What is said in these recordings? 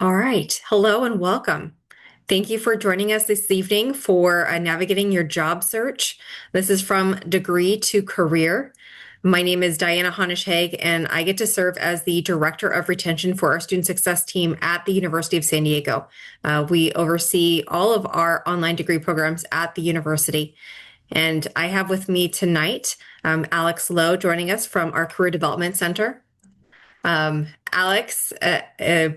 All right. Hello and welcome. Thank you for joining us this evening for Navigating Your Job Search. This is from Degree to Career. My name is Diana Honish-Haig, and I get to serve as the Director of Retention for our Student Success team at the University of San Diego. We oversee all of our online degree programs at the university. And I have with me tonight Alex Lowe joining us from our Career Development Center. Alex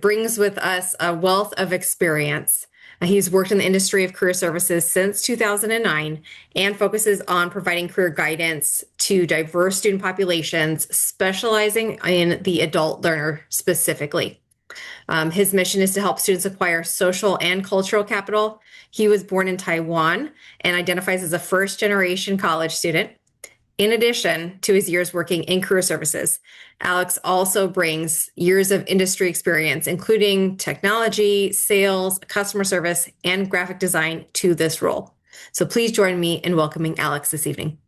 brings with us a wealth of experience. He's worked in the industry of career services since 2009 and focuses on providing career guidance to diverse student populations, specializing in the adult learner specifically. His mission is to help students acquire social and cultural capital. He was born in Taiwan and identifies as a first-generation college student. In addition to his years working in career services, Alex also brings years of industry experience, including technology, sales, customer service, and graphic design to this role. So please join me in welcoming Alex this evening.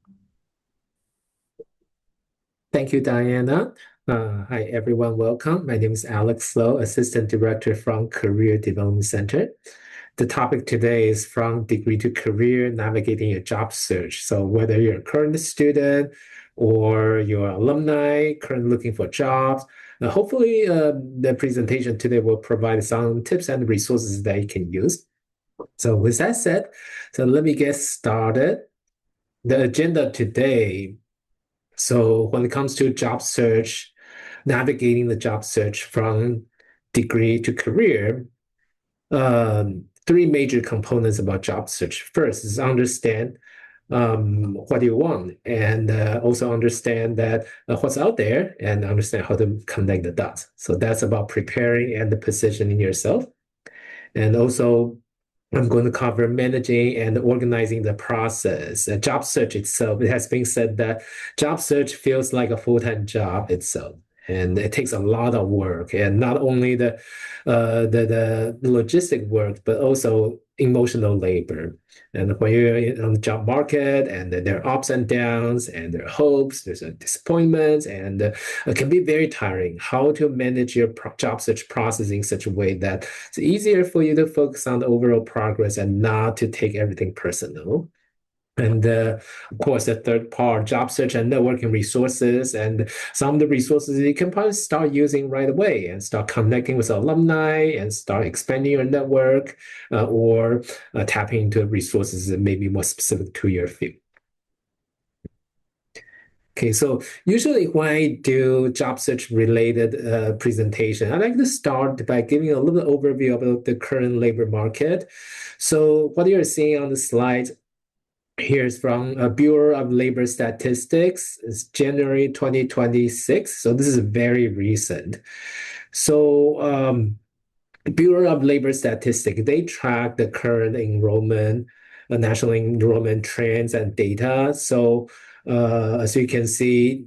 Thank you, Diana. Hi, everyone. Welcome. My name is Alex Lowe, Assistant Director from Career Development Center. The topic today is from degree to career, navigating your job search. So whether you're a current student or you're alumni, currently looking for jobs, hopefully the presentation today will provide some tips and resources that you can use. So with that said, let me get started. The agenda today. So when it comes to job search, navigating the job search from degree to career, three major components about job search. First is understand what you want, and also understand that what's out there, and understand how to connect the dots. So that's about preparing and positioning yourself. And also, I'm going to cover managing and organizing the process. A job search itself, it has been said that job search feels like a full-time job itself. And it takes a lot of work, and not only the logistic work, but also emotional labor. And when you're on the job market, and there are ups and downs, and there are hopes, there's a disappointments, and it can be very tiring. How to manage your job search process in such a way that it's easier for you to focus on the overall progress and not to take everything personal. And of course, the third part, job search and networking resources, and some of the resources you can probably start using right away and start connecting with alumni and start expanding your network or tapping into resources that may be more specific to your field. Okay, so usually when I do job search related presentation, I like to start by giving a little overview about the current labor market. So what you're seeing on the slide, here's from Bureau of Labor Statistics. It's January 2026. So this is very recent. So Bureau of Labor Statistics, they track the current enrollment, national enrollment trends and data. So as you can see,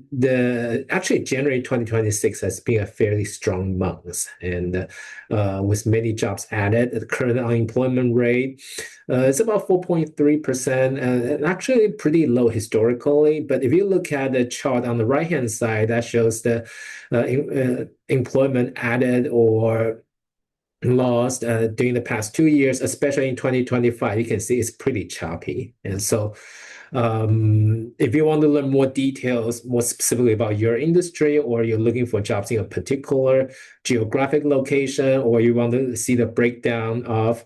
actually January 2026 has been a fairly strong month, and with many jobs added, the current unemployment rate is about 4.3%, and actually pretty low historically. But if you look at the chart on the right-hand side, that shows the employment added or lost during the past 2 years, especially in 2025, you can see it's pretty choppy. And so if you want to learn more details, more specifically about your industry, or you're looking for jobs in a particular geographic location, or you want to see the breakdown of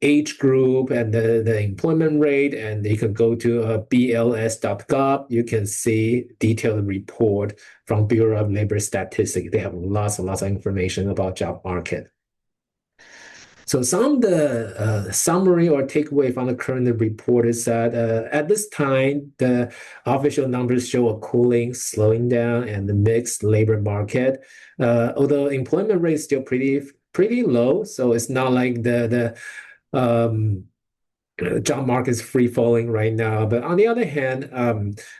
age group and the employment rate, and you can go to bls.gov. You can see detailed report from Bureau of Labor Statistics. They have lots and lots of information about job market. So some of the summary or takeaway from the current report is that at this time, the official numbers show a cooling, slowing down, and the mixed labor market. Although employment rate is still pretty low, so it's not like the job market is free falling right now. But on the other hand,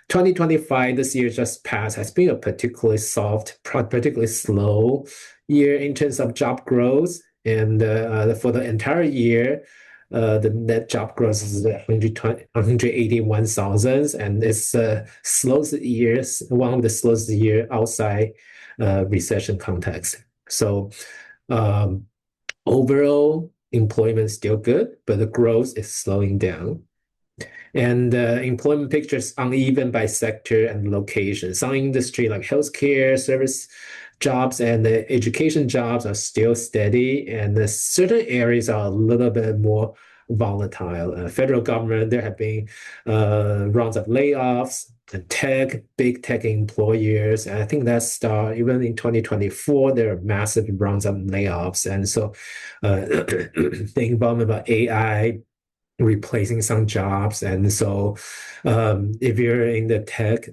2025, this year just passed, has been a particularly soft, particularly slow year in terms of job growth. And for the entire year, the net job growth is 181,000, and it's one of the slowest year outside recession context. So Overall, employment is still good, but the growth is slowing down. And employment picture is uneven by sector and location. Some industry like healthcare, service jobs, and education jobs are still steady, and certain areas are a little bit more volatile. Federal government, there have been rounds of layoffs, and big tech employers, and I think that start even in 2024, there are massive rounds of layoffs, and so the involvement of AI replacing some jobs. And so if you're in the tech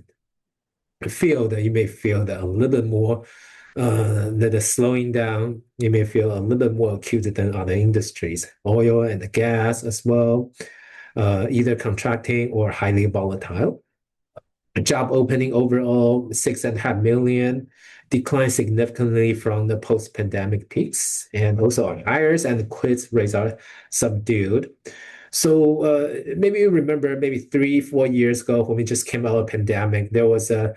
field, you may feel that a little bit more that the slowing down, you may feel a little bit more acute than other industries, oil and gas as well, either contracting or highly volatile. Job opening overall 6.5 million, declined significantly from the post-pandemic peaks, and also our hires and quits rates are subdued. So maybe you remember maybe 3, 4 years ago when we just came out of pandemic, there was a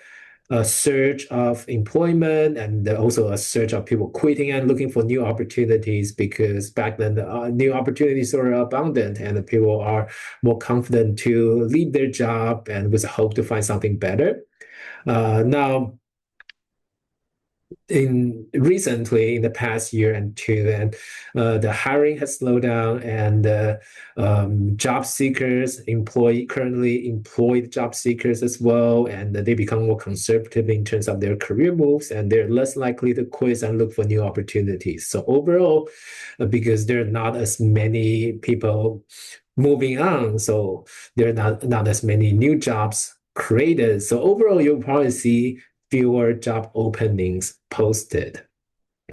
surge of employment and also a surge of people quitting and looking for new opportunities because back then the new opportunities were abundant and the people are more confident to leave their job and with hope to find something better. Now, recently in the past year and two, and the hiring has slowed down, and job seekers, currently employed job seekers as well, and they become more conservative in terms of their career moves, and they're less likely to quit and look for new opportunities. So overall, because there are not as many people moving on, so there are not as many new jobs created. So overall, you'll probably see fewer job openings posted.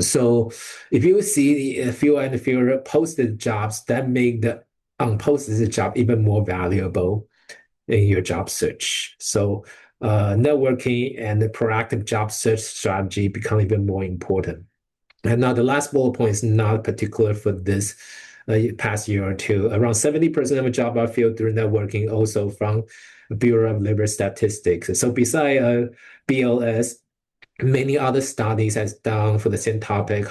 So if you see fewer and fewer posted jobs, that make the unposted job even more valuable in your job search. So networking and the proactive job search strategy become even more important. And now the last bullet point is not particular for this past year or two. Around 70% of a job are filled through networking, also from Bureau of Labor Statistics. So beside BLS, many other studies has done for the same topic.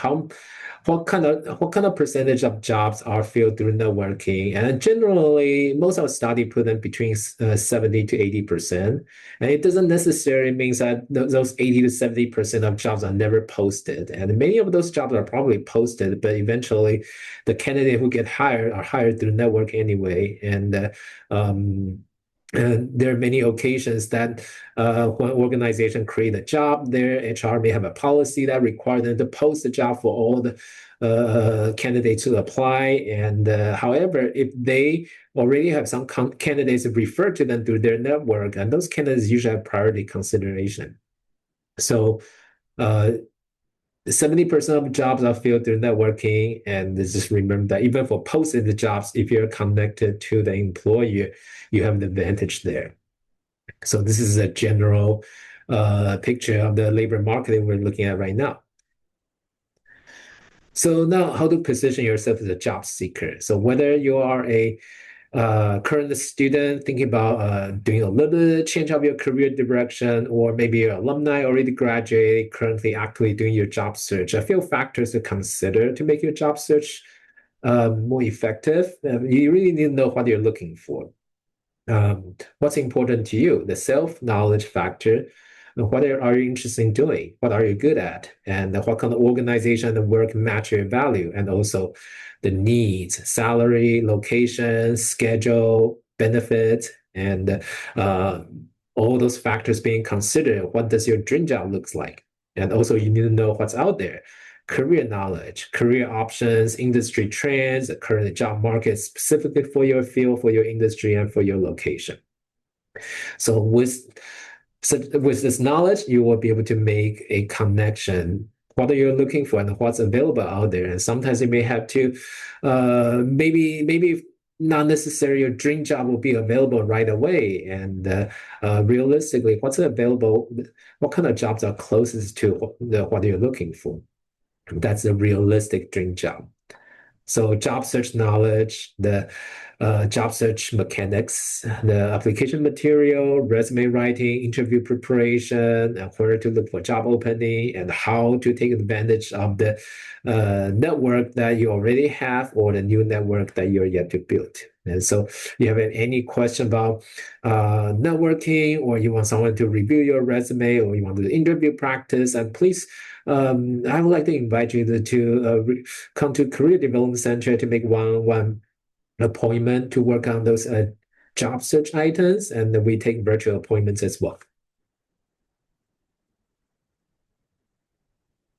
What kind of percentage of jobs are filled through networking? And generally, most of the study put them between 70 to 80%. And it doesn't necessarily mean that those 80 to 70% of jobs are never posted. And many of those jobs are probably posted, but eventually the candidate who get hired are hired through network anyway. And there are many occasions that when an organization create a job, their HR may have a policy that requires them to post the job for all the candidates to apply. And however, if they already have some candidates refer to them through their network, and those candidates usually have priority consideration. So 70% of jobs are filled through networking, and just remember that even for posted jobs, if you're connected to the employer, you have an advantage there. So this is a general picture of the labor market we're looking at right now. So now, how to position yourself as a job seeker. So whether you are a current student thinking about doing a little bit change of your career direction, or maybe you're alumni already graduated, currently actively doing your job search, a few factors to consider to make your job search more effective. You really need to know what you're looking for. What's important to you, the self-knowledge factor. What are you interested in doing? What are you good at? And what kind of organization and work match your value? And also the needs, salary, location, schedule, benefits, and all those factors being considered. What does your dream job looks like? And also you need to know what's out there. Career knowledge, career options, industry trends, the current job market specifically for your field, for your industry, and for your location. So with this knowledge, you will be able to make a connection. What are you looking for and what's available out there? And sometimes you may have to, maybe not necessarily your dream job will be available right away. And realistically, what's available? What kind of jobs are closest to what you're looking for? That's a realistic dream job. So job search knowledge, the job search mechanics, the application material, resume writing, interview preparation, and where to look for job opening, and how to take advantage of the network that you already have or the new network that you're yet to build. And so you have any question about networking, or you want someone to review your resume, or you want to do interview practice, and please, I would like to invite you to come to Career Development Center to make one appointment to work on those job search items, and we take virtual appointments as well.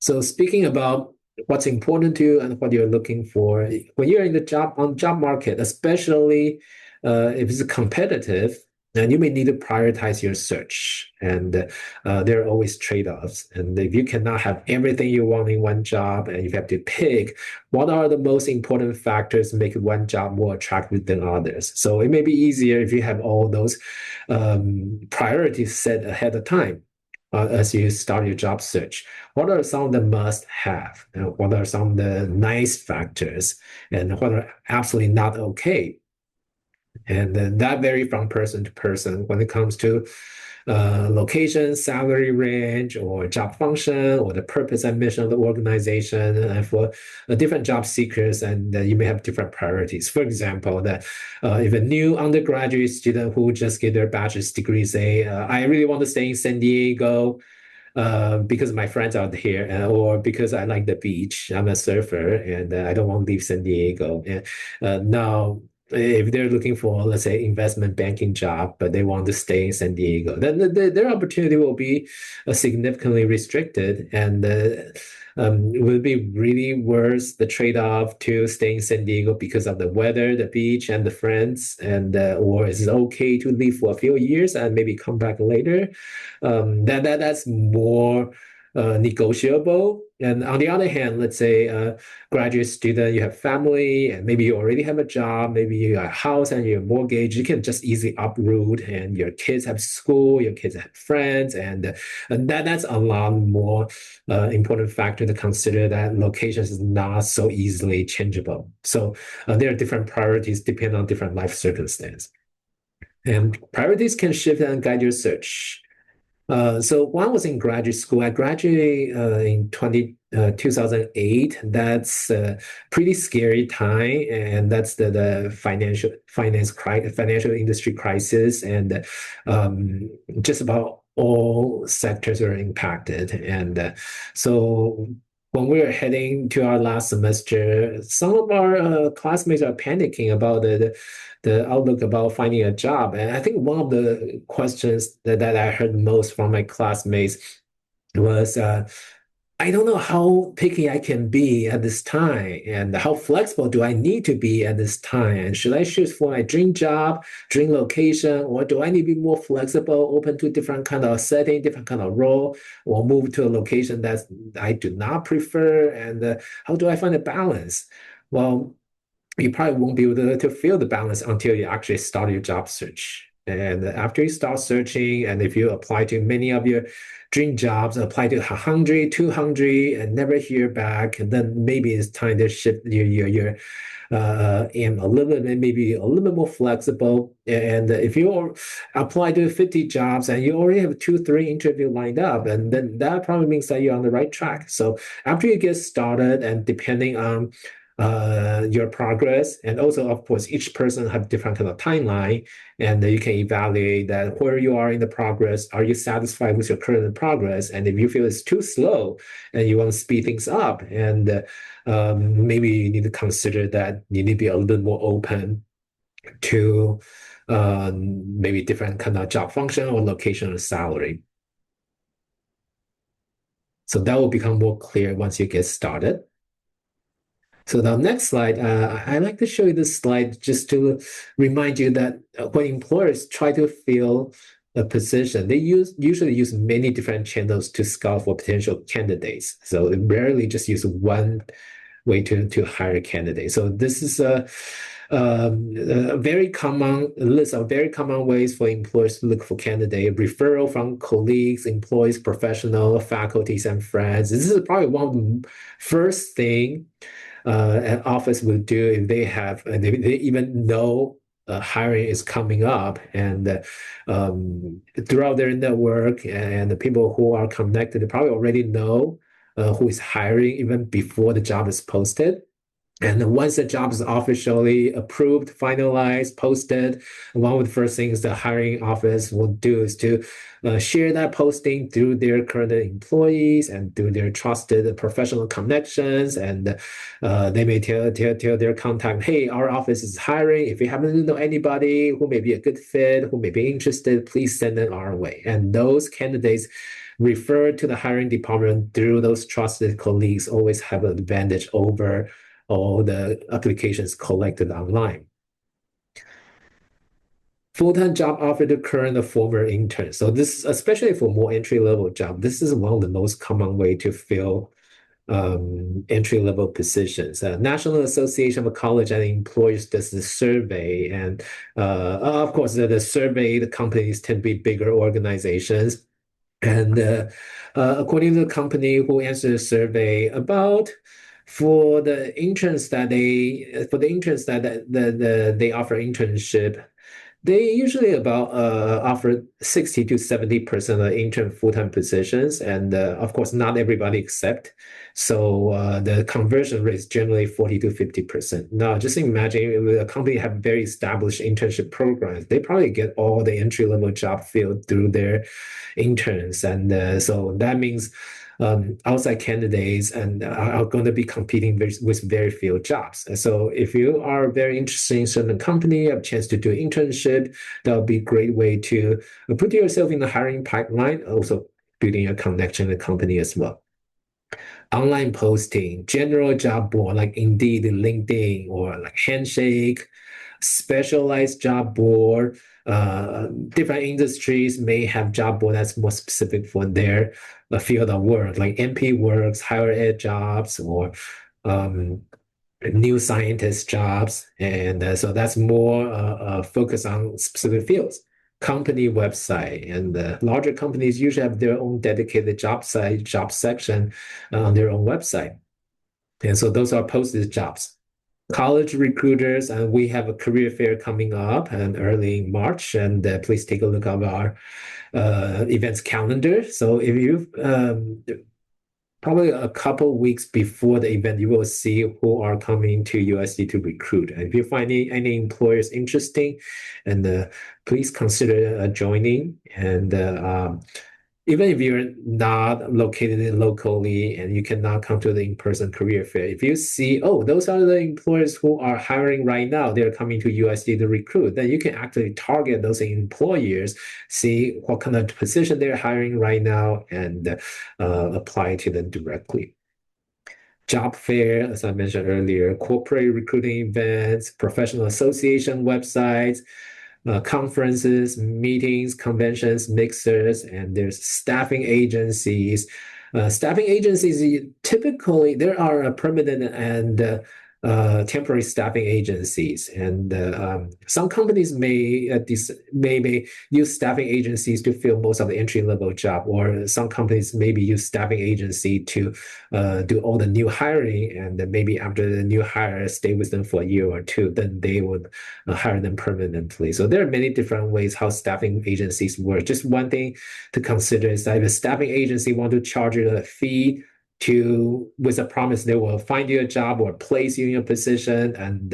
So speaking about what's important to you and what you're looking for, when you're in the job market, especially if it's competitive, and you may need to prioritize your search, and there are always trade-offs. And if you cannot have everything you want in one job, and you have to pick what are the most important factors to make one job more attractive than others. So it may be easier if you have all those priorities set ahead of time. As you start your job search, what are some of the must-have? What are some of the nice factors, and what are absolutely not okay? And that varies from person to person when it comes to location, salary range, or job function, or the purpose and mission of the organization. And for different job seekers, and you may have different priorities. For example, that if a new undergraduate student who just get their bachelor's degree say, I really want to stay in San Diego because my friends are here, or because I like the beach. I'm a surfer, and I don't want to leave San Diego. And now, if they're looking for, let's say, investment banking job, but they want to stay in San Diego, then their opportunity will be significantly restricted, and it will be really worth the trade-off to stay in San Diego because of the weather, the beach, and the friends, and or is it okay to leave for a few years and maybe come back later? That's more negotiable. And on the other hand, let's say a graduate student, you have family, and maybe you already have a job, maybe you have a house and your mortgage, you can just easily uproot, and your kids have school, your kids have friends, and that's a lot more important factor to consider, that locations is not so easily changeable. So there are different priorities depending on different life circumstances. And priorities can shift and guide your search. So when I was in graduate school, I graduated in 2008. That's a pretty scary time, and that's the financial industry crisis, and just about all sectors are impacted. And so when we were heading to our last semester, some of our classmates are panicking about the outlook about finding a job. And I think one of the questions that I heard most from my classmates was, I don't know how picky I can be at this time, and how flexible do I need to be at this time? And should I choose for my dream job, dream location, or do I need to be more flexible, open to different kind of setting, different kind of role, or move to a location that I do not prefer? And how do I find a balance? Well, you probably won't be able to feel the balance until you actually start your job search. And after you start searching, and if you apply to many of your dream jobs, apply to 100, 200, and never hear back, and then maybe it's time to shift your aim a little bit, maybe a little bit more flexible. And if you apply to 50 jobs and you already have 2, 3 interviews lined up, and then that probably means that you're on the right track. So after you get started, and depending on your progress, and also, of course, each person have different kind of timeline, and you can evaluate that where you are in the progress. Are you satisfied with your current progress? And if you feel it's too slow and you want to speed things up, and maybe you need to consider that you need to be a little bit more open to maybe different kind of job function or location or salary. So that will become more clear once you get started. So the next slide, I like to show you this slide just to remind you that when employers try to fill a position, they usually use many different channels to scout for potential candidates. So they rarely just use one way to hire a candidate. So this is a very common list of very common ways for employers to look for candidate referral from colleagues, employees, professional, faculties, and friends. This is probably one of the first thing an office will do if they have, they even know hiring is coming up, and throughout their network and the people who are connected, they probably already know who is hiring even before the job is posted. And once the job is officially approved, finalized, posted, one of the first things the hiring office will do is to share that posting through their current employees and through their trusted professional connections. And they may tell their contact, hey, our office is hiring. If you happen to know anybody who may be a good fit, who may be interested, please send them our way. And those candidates referred to the hiring department through those trusted colleagues always have an advantage over all the applications collected online. Full-time job offered to current or former interns. So this, especially for more entry-level job, this is one of the most common way to fill entry-level positions. National Association of College and Employers does the survey, and of course, the survey, the companies tend to be bigger organizations. And according to the company who answered the survey, for the interns that they offer internship, they usually offer 60 to 70% of intern full-time positions, and of course not everybody accept. So the conversion rate is generally 40 to 50%. Now just imagine if a company have very established internship programs, they probably get all the entry-level job filled through their interns, and so that means outside candidates and are going to be competing with very few jobs. And so if you are very interested in certain company, have a chance to do internship, that would be a great way to put yourself in the hiring pipeline, also building a connection in the company as well. Online posting, general job board like Indeed, LinkedIn, or like Handshake, specialized job board. Different industries may have job board that's more specific for their field of work, like MP Works, higher ed jobs, or new scientist jobs, and so that's more focused on specific fields. Company website, and larger companies usually have their own dedicated job site, job section on their own website, and so those are posted jobs. College recruiters, and we have a career fair coming up and early March, and please take a look at our events calendar. So if you probably a couple weeks before the event, you will see who are coming to USD to recruit. And if you find any employers interesting, and please consider joining. And even if you're not located locally and you cannot come to the in-person career fair, if you see, oh, those are the employers who are hiring right now, they're coming to USD to recruit, then you can actually target those employers, see what kind of position they're hiring right now, and apply to them directly. Job fair, as I mentioned earlier, corporate recruiting events, professional association websites, conferences, meetings, conventions, mixers, and there's staffing agencies. Staffing agencies, typically there are permanent and temporary staffing agencies, and some companies may maybe use staffing agencies to fill most of the entry-level job, or some companies maybe use staffing agency to do all the new hiring, and then maybe after the new hire stay with them for a year or two, then they would hire them permanently. So there are many different ways how staffing agencies work. Just one thing to consider is that if a staffing agency want to charge you a fee with a promise they will find you a job or place you in a position, and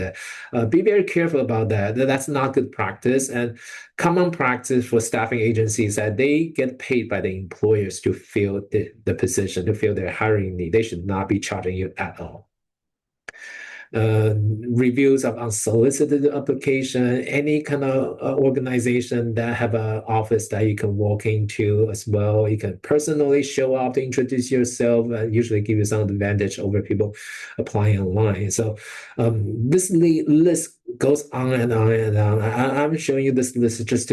be very careful about that. That's not good practice. And common practice for staffing agencies that they get paid by the employers to fill the position, to fill their hiring need. They should not be charging you at all. Reviews of unsolicited application, any kind of organization that have an office that you can walk into as well. You can personally show up to introduce yourself, and usually give you some advantage over people applying online. So this list goes on and on and on. I'm showing you this list just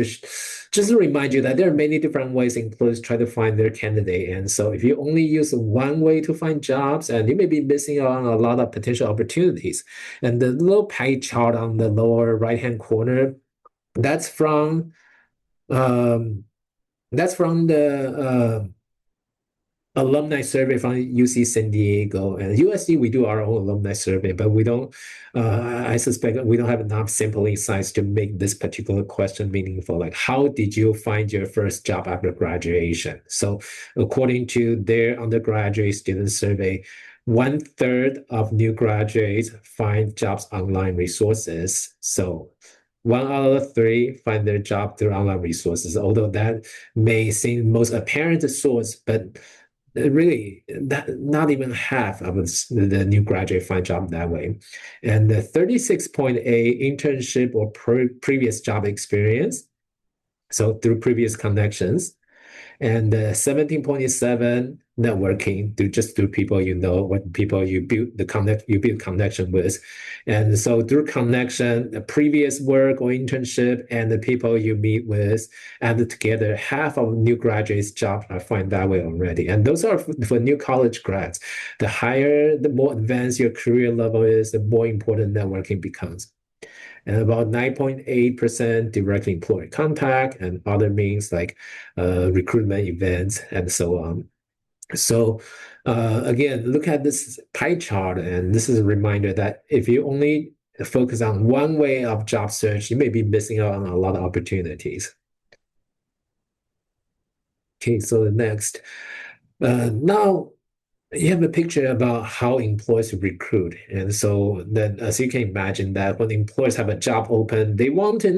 to remind you that there are many different ways employers try to find their candidate. And so if you only use one way to find jobs, and you may be missing out on a lot of potential opportunities. And the little pie chart on the lower right-hand corner, that's from um, the alumni survey from UC San Diego. And USC, we do our own alumni survey, but we don't, I suspect we don't have enough sampling size to make this particular question meaningful. Like, how did you find your first job after graduation? So according to their undergraduate student survey, 1/3 of new graduates find jobs online resources. So 1 out of 3 find their job through online resources, although that may seem most apparent source, but really that not even half of the new graduate find job that way. And the 36.8 internship or previous job experience, so through previous connections, and 17.7 networking through people you know, what people you build connection with. And so through connection, the previous work or internship and the people you meet with, added together, half of new graduates jobs are found that way already. And those are for new college grads. The more advanced your career level is, the more important networking becomes. And about 9.8% direct employer contact and other means like recruitment events and so on. So again, look at this pie chart, and this is a reminder that if you only focus on one way of job search, you may be missing out on a lot of opportunities. Okay, so the next. Now you have a picture about how employers recruit. And so then as you can imagine that when employers have a job open, they want to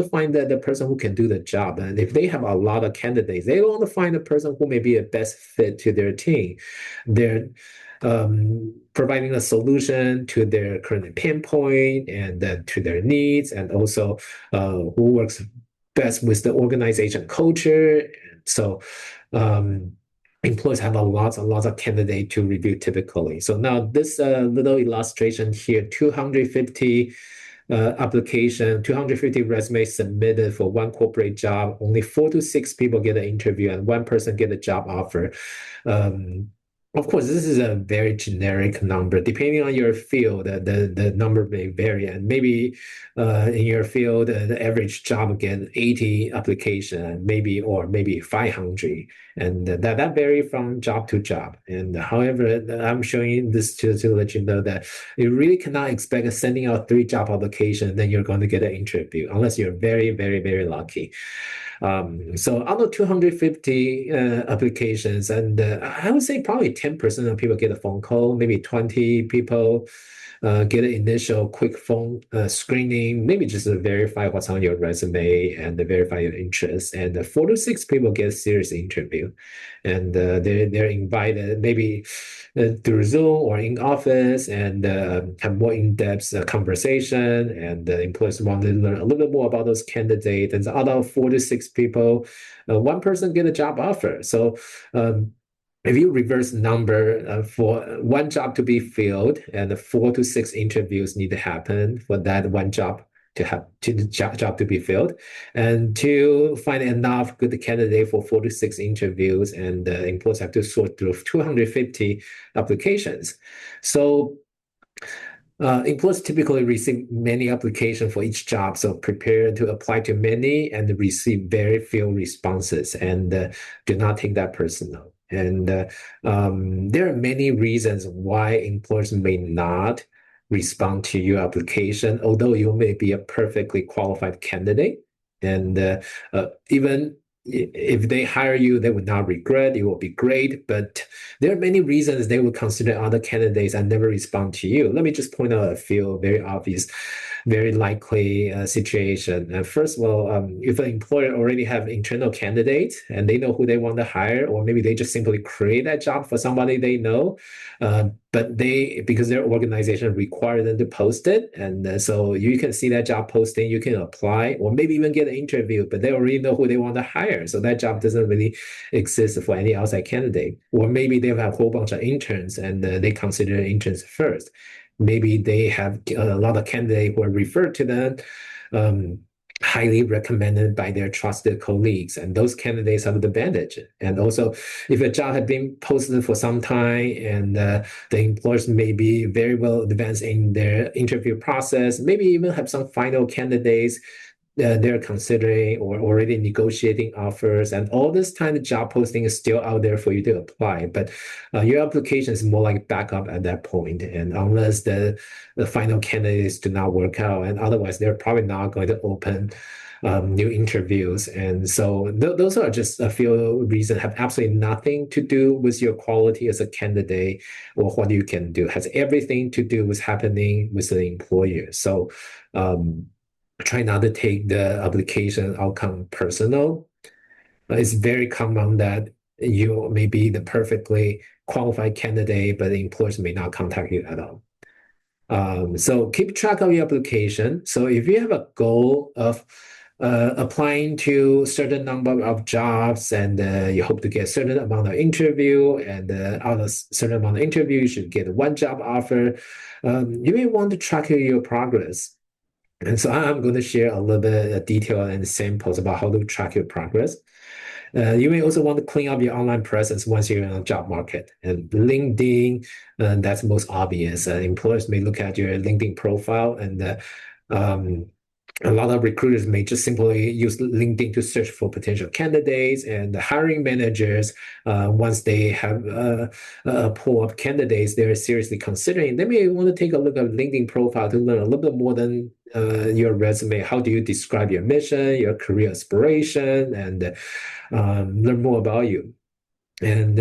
find the person who can do the job. And if they have a lot of candidates, they want to find the person who may be a best fit to their team. They're providing a solution to their current pain point and to their needs, and also who works best with the organization culture. So employers have lots and lots of candidates to review typically. So now this little illustration here, 250 application, 250 resumes submitted for one corporate job. Only 4 to 6 people get an interview and 1 person get a job offer. Of course, this is a very generic number. Depending on your field, the number may vary. And maybe in your field, the average job get 80 application, maybe 500. And that vary from job to job. And however, I'm showing this to let you know that you really cannot expect sending out 3 job applications, then you're going to get an interview, unless you're very, very, very lucky. So out of 250 applications, and I would say probably 10% of people get a phone call, maybe 20 people get an initial quick phone screening, maybe just to verify what's on your resume and to verify your interest. And 4 to 6 people get a serious interview, and they're invited maybe through Zoom or in office, and have more in-depth conversation. And the employers want to learn a little bit more about those candidates. And out of 4 to 6 people, 1 person get a job offer. So if you reverse number for 1 job to be filled, and 4 to 6 interviews need to happen for that 1 job to be filled, and to find enough good candidate for 4 to 6 interviews, and employers have to sort through 250 applications. So employers typically receive many applications for each job, so prepare to apply to many and receive very few responses, and do not take that personal. And there are many reasons why employers may not respond to your application, although you may be a perfectly qualified candidate. And even if they hire you, they would not regret. It will be great. But there are many reasons they would consider other candidates and never respond to you. Let me just point out a few very obvious, very likely situation. First of all, if an employer already have internal candidates and they know who they want to hire, or maybe they just simply create that job for somebody they know, but because their organization require them to post it, and so you can see that job posting, you can apply, or maybe even get an interview, but they already know who they want to hire, so that job doesn't really exist for any outside candidate. Or maybe they have a whole bunch of interns, and they consider interns first. maybe they have a lot of candidates who are referred to them, highly recommended by their trusted colleagues, and those candidates have the advantage. And also, if a job had been posted for some time and the employers may be very well advanced in their interview process, maybe even have some final candidates they're considering or already negotiating offers, and all this time the job posting is still out there for you to apply, but your application is more like backup at that point. And unless the final candidates do not work out, and otherwise they're probably not going to open new interviews. And so those are just a few reasons, have absolutely nothing to do with your quality as a candidate or what you can do. It has everything to do with happening with the employer. So try not to take the application outcome personal. It's very common that you may be the perfectly qualified candidate, but the employers may not contact you at all. So keep track of your application. So if you have a goal of applying to a certain number of jobs and you hope to get a certain amount of interview, and out of a certain amount of interview, you should get one job offer. You may want to track your progress. And so I'm going to share a little bit of detail and samples about how to track your progress. You may also want to clean up your online presence once you're in the job market. And LinkedIn, that's most obvious. Employers may look at your LinkedIn profile, and a lot of recruiters may just simply use LinkedIn to search for potential candidates, and the hiring managers, once they have a pool of candidates they're seriously considering, they may want to take a look at LinkedIn profile to learn a little bit more than your resume. How do you describe your mission, your career aspiration, and learn more about you. And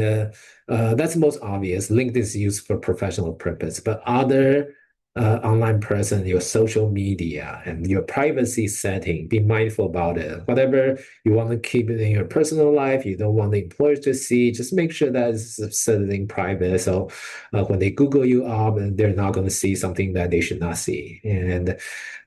that's most obvious. LinkedIn is used for professional purpose, but other online presence, your social media, and your privacy setting, be mindful about it. Whatever you want to keep it in your personal life, you don't want the employers to see, just make sure that it's set in private. So when they Google you up, they're not going to see something that they should not see. And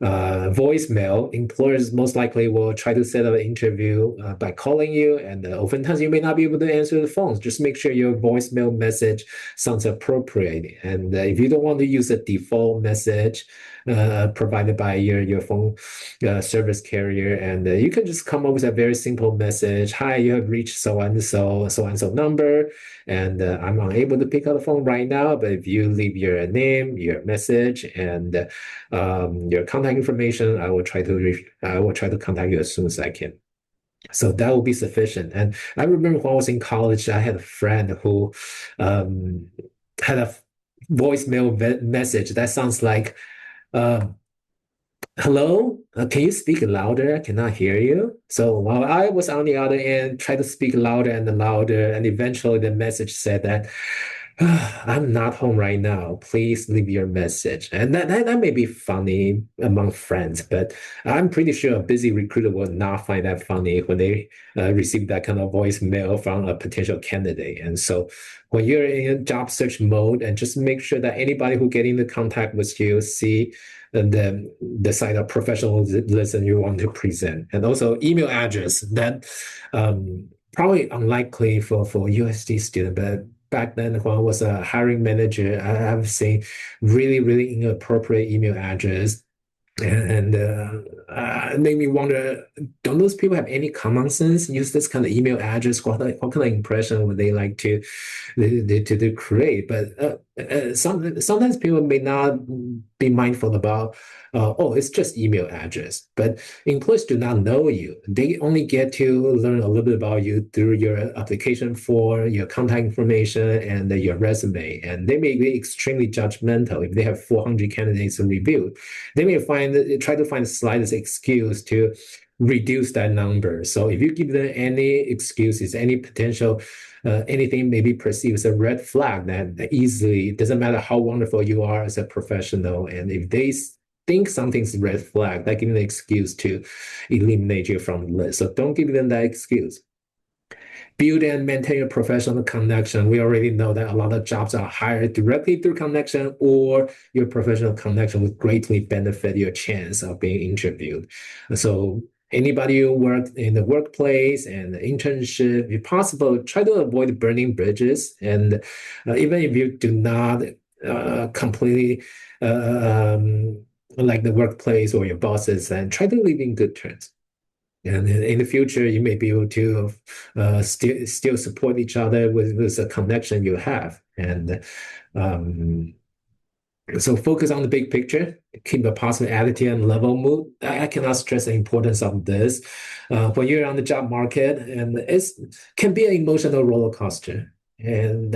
voicemail, employers most likely will try to set up an interview by calling you, and oftentimes you may not be able to answer the phones. Just make sure your voicemail message sounds appropriate. And if you don't want to use a default message provided by your phone service carrier, and you can just come up with a very simple message. Hi, you have reached so and so number, and I'm unable to pick up the phone right now, but if you leave your name, your message, and your contact information, I will try to contact you as soon as I can. So that will be sufficient. And I remember when I was in college, I had a friend who had a voicemail message that sounds like, hello, can you speak louder? I cannot hear you. So while I was on the other end, tried to speak louder and louder, and eventually the message said that, I'm not home right now. Please leave your message. And that may be funny among friends, but I'm pretty sure a busy recruiter will not find that funny when they receive that kind of voicemail from a potential candidate. And so when you're in job search mode, and just make sure that anybody who get into contact with you see the side of professionalism you want to present. And also email address, that probably unlikely for USD student, but back then when I was a hiring manager, I have seen really, really inappropriate email address. And it made me wonder, don't those people have any common sense? Use this kind of email address? What kind of impression would they like to create? But sometimes people may not be mindful about, oh, it's just email address. But employees do not know you. They only get to learn a little bit about you through your application form, your contact information, and your resume. And they may be extremely judgmental. If they have 400 candidates to review, they may try to find the slightest excuse to reduce that number. So if you give them any excuses, any potential, anything may be perceived as a red flag, that easily, it doesn't matter how wonderful you are as a professional, and if they think something's a red flag, that gives them an excuse to eliminate you from the list. So don't give them that excuse. Build and maintain a professional connection. We already know that a lot of jobs are hired directly through connection, or your professional connection would greatly benefit your chance of being interviewed. So anybody who work in the workplace and the internship, if possible, try to avoid burning bridges. And even if you do not completely like the workplace or your bosses, and try to live in good terms. And in the future, you may be able to still support each other with a connection you have. And so focus on the big picture, keep a positive attitude and level mood. I cannot stress the importance of this. When you're on the job market, and it can be an emotional roller coaster. And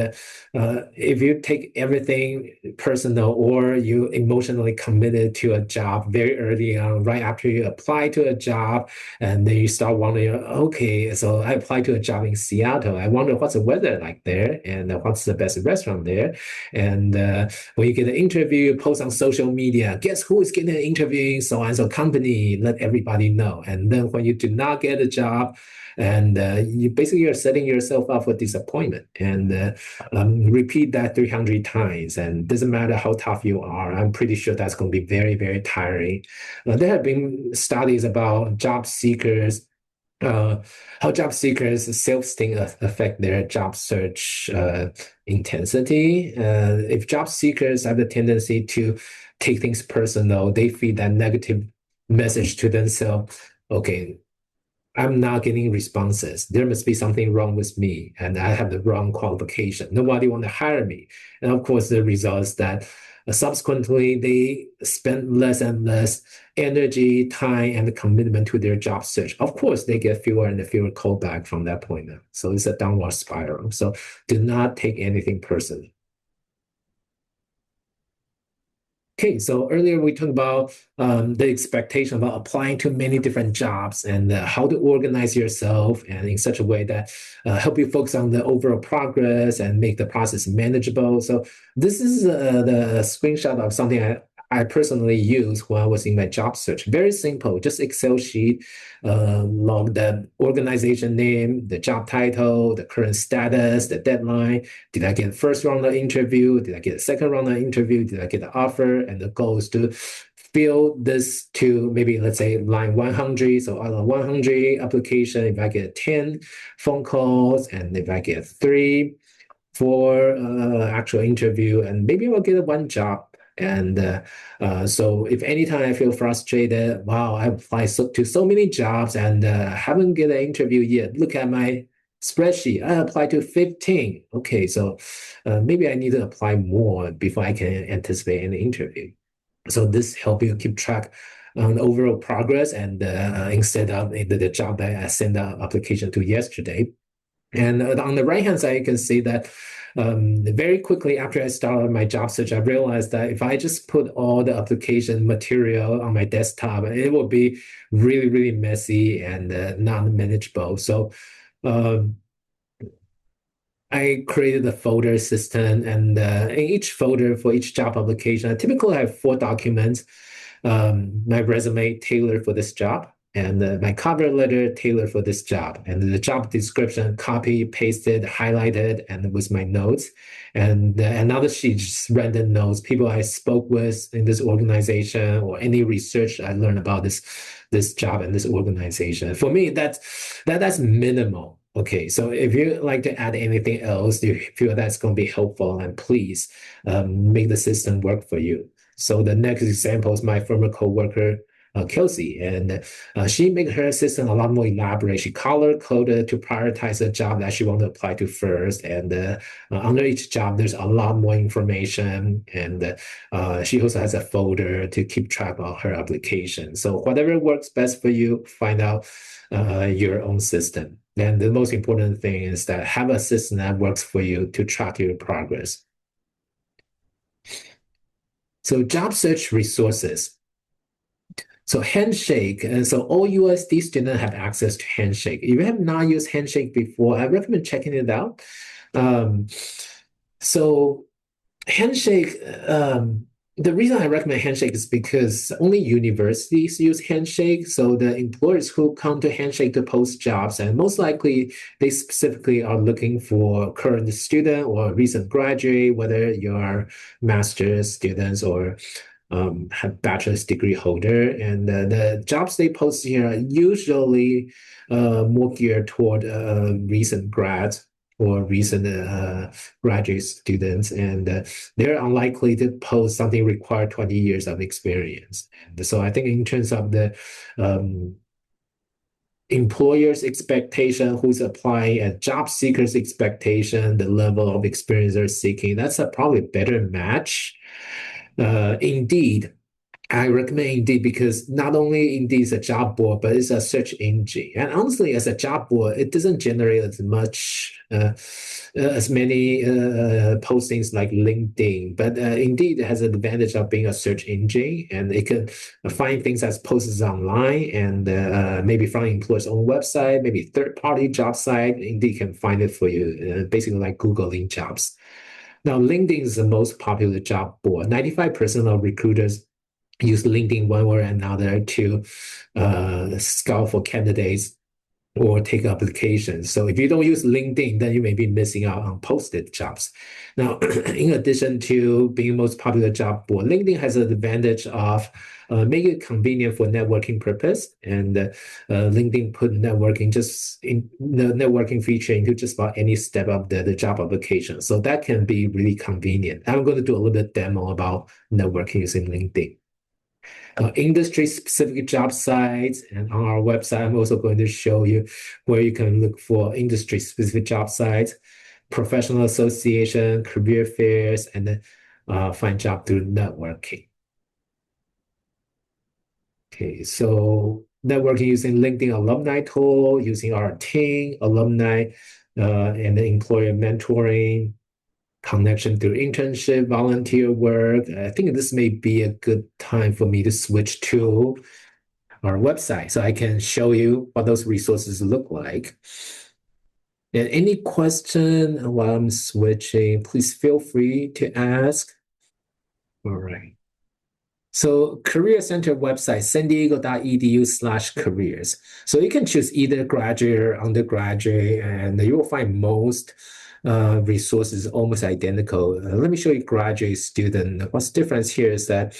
if you take everything personal, or you emotionally committed to a job very early on, right after you apply to a job, and then you start wondering, okay, so I applied to a job in Seattle. I wonder what's the weather like there, and what's the best restaurant there. And when you get an interview, you post on social media, guess who is getting an interview in so and so company, let everybody know. And then when you do not get a job, and you basically are setting yourself up for disappointment. And repeat that 300 times, and doesn't matter how tough you are, I'm pretty sure that's going to be very, very tiring. There have been studies about job seekers, how job seekers' self-esteem affect their job search intensity. If job seekers have the tendency to take things personal, they feed that negative message to themselves. Okay, I'm not getting responses. There must be something wrong with me, and I have the wrong qualification. Nobody want to hire me. And of course, the result is that subsequently they spend less and less energy, time, and commitment to their job search. Of course, they get fewer and fewer callback from that point on. So it's a downward spiral. So do not take anything personally. Okay, so earlier we talked about the expectation about applying to many different jobs, and how to organize yourself and in such a way that help you focus on the overall progress and make the process manageable. So this is the screenshot of something I personally used when I was in my job search. Very simple, just Excel sheet, log the organization name, the job title, the current status, the deadline. Did I get the first round of interview? Did I get a second round of interview? Did I get the offer? And the goal is to fill this to maybe, let's say, line 100. So out of 100 application, if I get 10 phone calls, and if I get 3, 4 actual interview, and maybe I'll get one job. And so if anytime I feel frustrated, wow, I applied to so many jobs and haven't get an interview yet. Look at my spreadsheet. I applied to 15. Okay, so maybe I need to apply more before I can anticipate an interview. So this help you keep track on overall progress, and instead of the job that I sent out application to yesterday. And on the right hand side, you can see that very quickly after I started my job search, I realized that if I just put all the application material on my desktop, it will be really, really messy and not manageable. So I created a folder system, and in each folder for each job application, I typically have 4 documents. My resume tailored for this job, and my cover letter tailored for this job, and the job description copy, pasted, highlighted, and with my notes. And another sheet, just random notes, people I spoke with in this organization, or any research I learned about this job and this organization. For me, that's minimal. Okay, so if you like to add anything else, you feel that's going to be helpful, and please make the system work for you. So the next example is my former coworker, Kelsey, and she made her system a lot more elaborate. She color-coded to prioritize the job that she wanted to apply to first, and under each job, there's a lot more information, and she also has a folder to keep track of her application. So whatever works best for you, find out your own system. And the most important thing is that have a system that works for you to track your progress. So job search resources. So Handshake, and so all USD students have access to Handshake. If you have not used Handshake before, I recommend checking it out. So Handshake, the reason I recommend Handshake is because only universities use Handshake. So the employers who come to Handshake to post jobs, and most likely they specifically are looking for current student or recent graduate, whether you're master's students or have bachelor's degree holder. And the jobs they post here are usually more geared toward recent grads. or recent graduate students, and they're unlikely to post something require 20 years of experience. And so I think in terms of the employer's expectation, who's applying, and job seekers' expectation, the level of experience they're seeking, that's a probably better match. Indeed, I recommend Indeed because not only Indeed is a job board, but it's a search engine. And honestly, as a job board, it doesn't generate as many postings like LinkedIn. But Indeed has an advantage of being a search engine, and it can find things as posts online, and maybe from employer's own website, maybe third-party job site. Indeed can find it for you, basically like Googling jobs. Now, LinkedIn is the most popular job board. 95% of recruiters use LinkedIn one way or another to scout for candidates or take applications. So if you don't use LinkedIn, then you may be missing out on posted jobs. Now, in addition to being most popular job board, LinkedIn has an advantage of making it convenient for networking purpose. And LinkedIn put networking just in the networking feature into just about any step of the job application. So that can be really convenient. I'm going to do a little bit demo about networking using LinkedIn. Industry-specific job sites, and on our website, I'm also going to show you where you can look for industry-specific job sites, professional association, career fairs, and then find job through networking. Okay, so networking using LinkedIn alumni tool, using our team, alumni, and the employer mentoring, connection through internship, volunteer work. I think this may be a good time for me to switch to our website so I can show you what those resources look like. And any question while I'm switching, please feel free to ask. All right. So Career Center website, sandiego.edu/careers. So you can choose either graduate or undergraduate, and you will find most resources almost identical. Let me show you graduate student. What's the difference here is that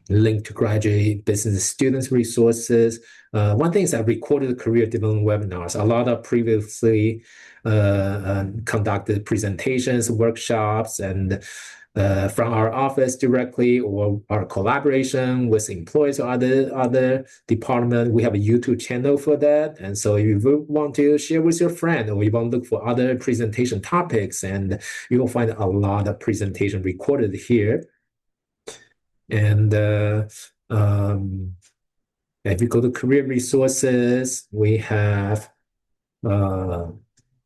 link to graduate business students resources. One thing is that recorded career development webinars. A lot of previously conducted presentations, workshops, and from our office directly or our collaboration with employees or other department. We have a YouTube channel for that. And so if you want to share with your friend or you want to look for other presentation topics, and you will find a lot of presentation recorded here. And if you go to career resources, we have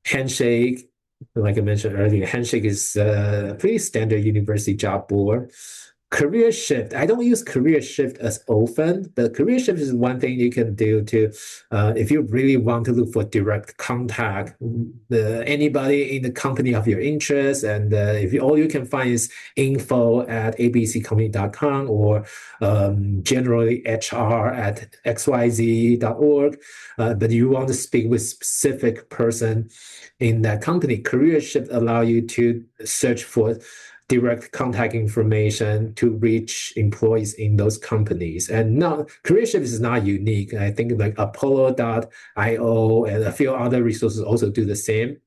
Handshake. Like I mentioned earlier, Handshake is a pretty standard university job board. Career Shift. I don't use Career Shift as often, but Career Shift is one thing you can do to, if you really want to look for direct contact, anybody in the company of your interest, and if all you can find is info@abccompany.com or generally HR@xyz.org, but you want to speak with specific person in that company, Career Shift allow you to search for direct contact information to reach employees in those companies. And now Career Shift is not unique. I think like Apollo.io and a few other resources also do the same.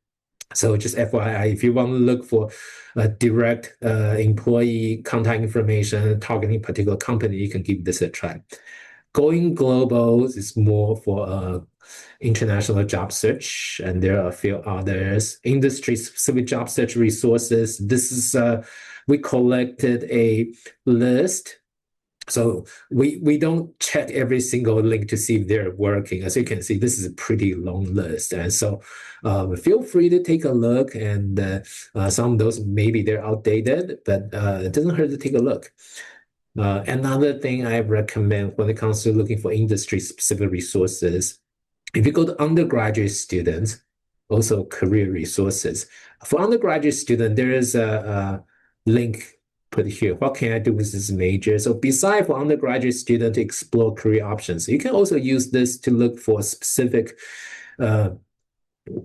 So just FYI, if you want to look for a direct employee contact information targeting a particular company, you can give this a try. Going Global is more for international job search, and there are a few others. Industry-specific job search resources. This is we collected a list. So we don't check every single link to see if they're working. As you can see, this is a pretty long list. And so feel free to take a look. And some of those, maybe they're outdated, but it doesn't hurt to take a look. Another thing I recommend when it comes to looking for industry-specific resources, if you go to undergraduate students, also career resources. For undergraduate student, there is a link put here. What can I do with this major? So besides for undergraduate student to explore career options, you can also use this to look for specific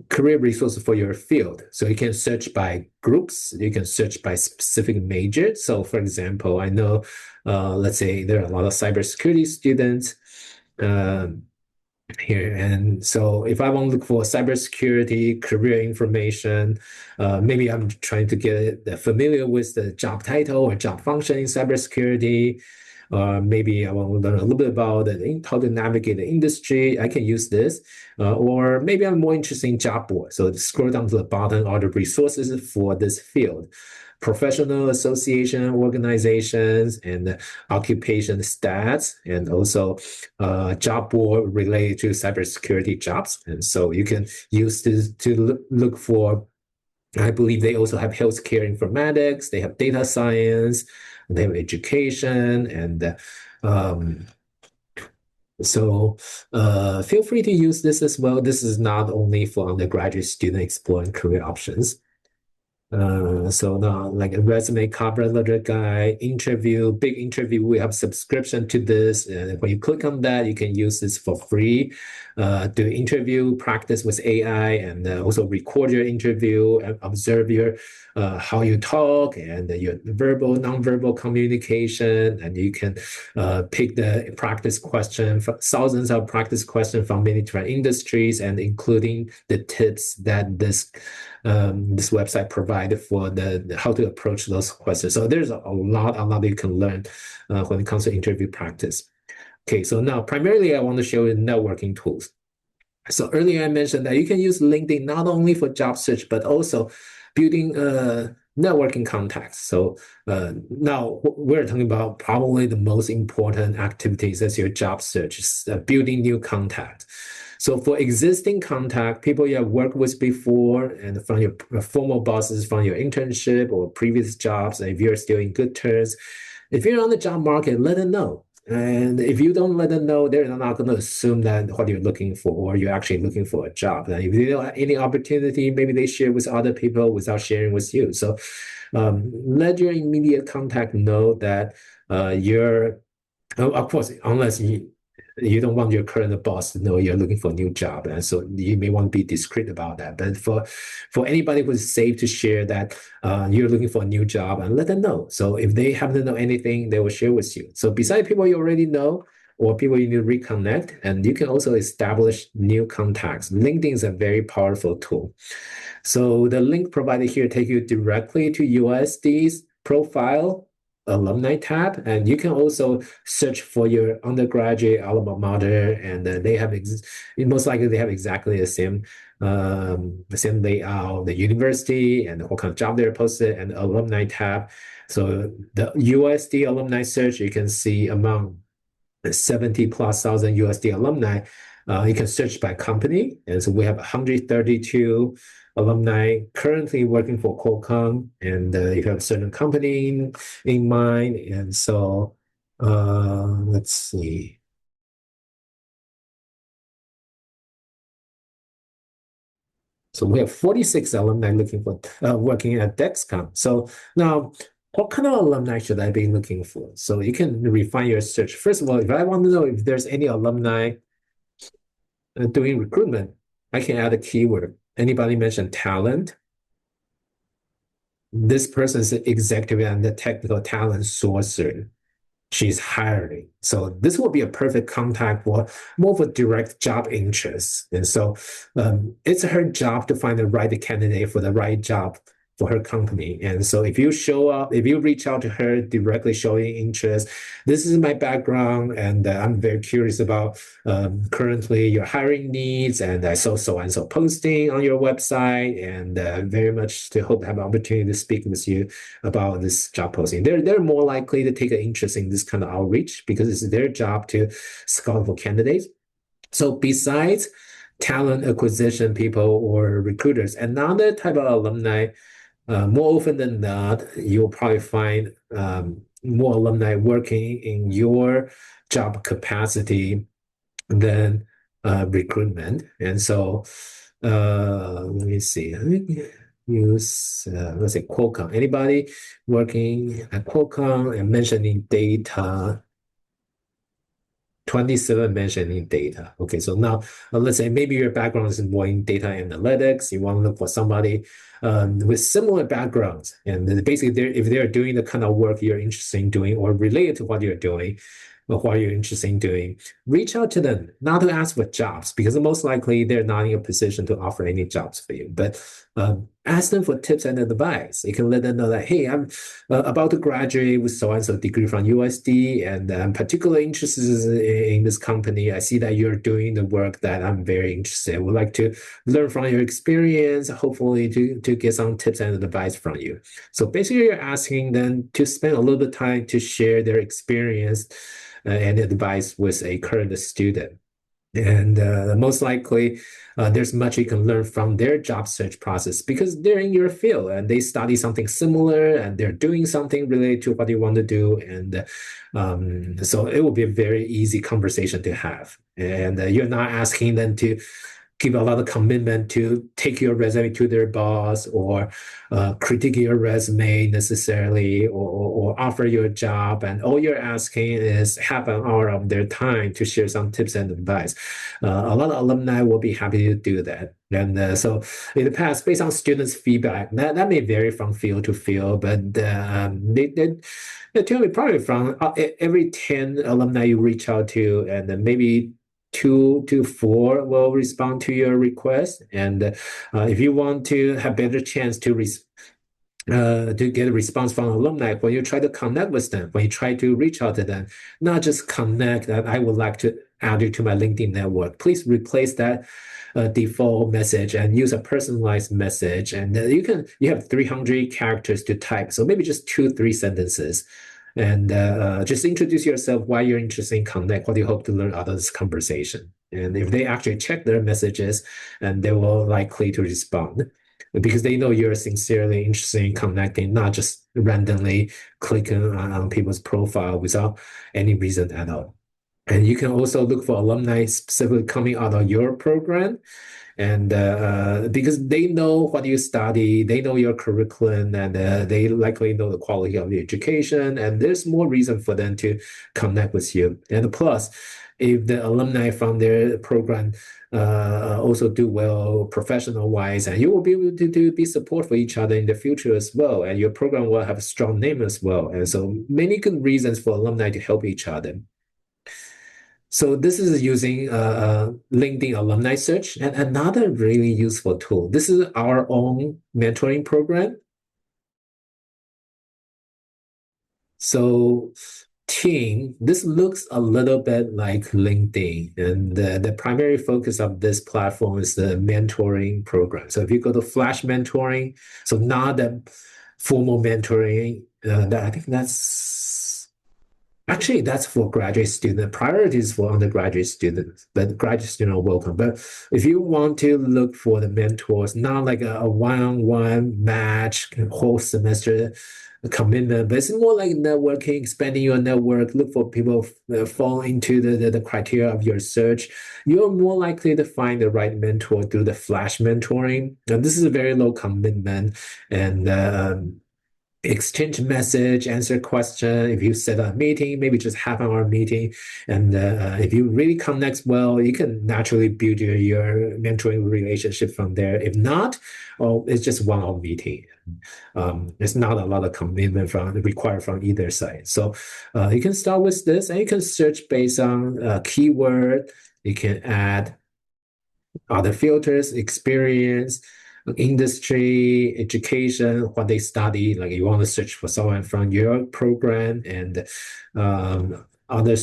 career resources for your field. So you can search by groups, you can search by specific major. So for example, I know, let's say there are a lot of cybersecurity students. here. And so if I want to look for cybersecurity career information, maybe I'm trying to get familiar with the job title or job function in cybersecurity. Maybe I want to learn a little bit about how to navigate the industry. I can use this. Or maybe I'm more interested in job board. So scroll down to the bottom are the resources for this field. Professional association organizations and occupation stats, and also job board related to cybersecurity jobs. And so you can use this to look for, I believe they also have healthcare informatics, they have data science, they have education, and so feel free to use this as well. This is not only for undergraduate students exploring career options. So now like a resume, cover letter guide, interview, big interview, we have subscription to this. And when you click on that, you can use this for free. Do interview practice with AI, and also record your interview and observe your how you talk and your verbal, nonverbal communication. And you can pick the practice question from thousands of practice questions from many different industries, and including the tips that this website provided for the how to approach those questions. So there's a lot you can learn when it comes to interview practice. Okay, so now primarily I want to show you networking tools. So earlier I mentioned that you can use LinkedIn not only for job search, but also building networking contacts. So now we're talking about probably the most important activities as your job search is building new contacts. So for existing contact, people you have worked with before, and from your former bosses from your internship or previous jobs, and if you're still in good terms, if you're on the job market, let them know. And if you don't let them know, they're not going to assume that what you're looking for, or you're actually looking for a job. And if they don't have any opportunity, maybe they share with other people without sharing with you. So let your immediate contact know that you're, of course, unless you don't want your current boss to know you're looking for a new job, and so you may want to be discreet about that. But for anybody who's safe to share that you're looking for a new job, and let them know. So if they happen to know anything, they will share with you. So besides people you already know or people you need to reconnect, and you can also establish new contacts. LinkedIn is a very powerful tool. So the link provided here take you directly to USD's profile alumni tab, and you can also search for your undergraduate alma mater, and they have most likely they have exactly the same layout, the university and what kind of job they're posted, and the alumni tab. So the USD alumni search, you can see among 70,000+ USD alumni. You can search by company, and so we have 132 alumni currently working for Qualcomm, and you have a certain company in mind. And so let's see. So we have 46 alumni looking for working at Dexcom. So now, what kind of alumni should I be looking for? So you can refine your search. First of all, if I want to know if there's any alumni doing recruitment, I can add a keyword. Anybody mention talent? This person is an executive and the technical talent sourcer. She's hiring. So this will be a perfect contact for more of a direct job interest. And so it's her job to find the right candidate for the right job for her company. And so if you show up, if you reach out to her directly showing interest, this is my background, and I'm very curious about currently your hiring needs, and I saw so and so posting on your website, and very much to hope to have an opportunity to speak with you about this job posting. They're more likely to take an interest in this kind of outreach because it's their job to scout for candidates. So besides talent acquisition people or recruiters, another type of alumni, more often than not, you'll probably find more alumni working in your job capacity than recruitment. And so let me see. Let me use, let's say Qualcomm. Anybody working at Qualcomm and mentioning data? 27 mentioning data. Okay, so now let's say maybe your background is more in data analytics. You want to look for somebody with similar backgrounds. And basically, if they're doing the kind of work you're interested in doing or related to what you're doing, what you're interested in doing, reach out to them, not to ask for jobs, because most likely they're not in a position to offer any jobs for you. But ask them for tips and advice. You can let them know that, hey, I'm about to graduate with so-and-so degree from USD, and I'm particularly interested in this company. I see that you're doing the work that I'm very interested in. I would like to learn from your experience, hopefully to get some tips and advice from you. So basically, you're asking them to spend a little bit of time to share their experience and advice with a current student. And most likely, there's much you can learn from their job search process because they're in your field and they study something similar and they're doing something related to what you want to do. And so it will be a very easy conversation to have. And you're not asking them to give a lot of commitment to take your resume to their boss or critique your resume necessarily or offer you a job. And all you're asking is half an hour of their time to share some tips and advice. A lot of alumni will be happy to do that. And so in the past, based on students' feedback, that may vary from field to field, but they tell me probably from every 10 alumni you reach out to, and then maybe 2 to 4 will respond to your request. And if you want to have better chance to get a response from alumni, when you try to connect with them, when you try to reach out to them, not just connect that I would like to add you to my LinkedIn network. Please replace that default message and use a personalized message. And you have 300 characters to type, so maybe just 2-3 sentences. And just introduce yourself, why you're interested in Connect, what you hope to learn out of this conversation. And if they actually check their messages, and they will likely to respond because they know you're sincerely interested in connecting, not just randomly clicking on people's profile without any reason at all. And you can also look for alumni specifically coming out of your program. And because they know what you study, they know your curriculum, and they likely know the quality of the education, and there's more reason for them to connect with you. And plus, if the alumni from their program also do well professional-wise, and you will be able to be support for each other in the future as well, and your program will have a strong name as well. And so many good reasons for alumni to help each other. So this is using LinkedIn Alumni Search, and another really useful tool. This is our own mentoring program. So Team, this looks a little bit like LinkedIn, and the primary focus of this platform is the mentoring program. So if you go to Flash Mentoring, so not the formal mentoring, I think Actually, that's for graduate students. Priorities for undergraduate students, but graduate students are welcome. But if you want to look for the mentors, not like a one-on-one match, whole semester commitment, but it's more like networking, expanding your network, look for people fall into the criteria of your search. You're more likely to find the right mentor through the Flash mentoring. And this is a very low commitment and exchange message, answer question. If you set a meeting, maybe just half-hour meeting, and if you really connect well, you can naturally build your mentoring relationship from there. If not, it's just one-off meeting. It's not a lot of commitment required from either side. So you can start with this, and you can search based on keyword. You can add other filters, experience, industry, education, what they study. Like you want to search for someone from your program, and other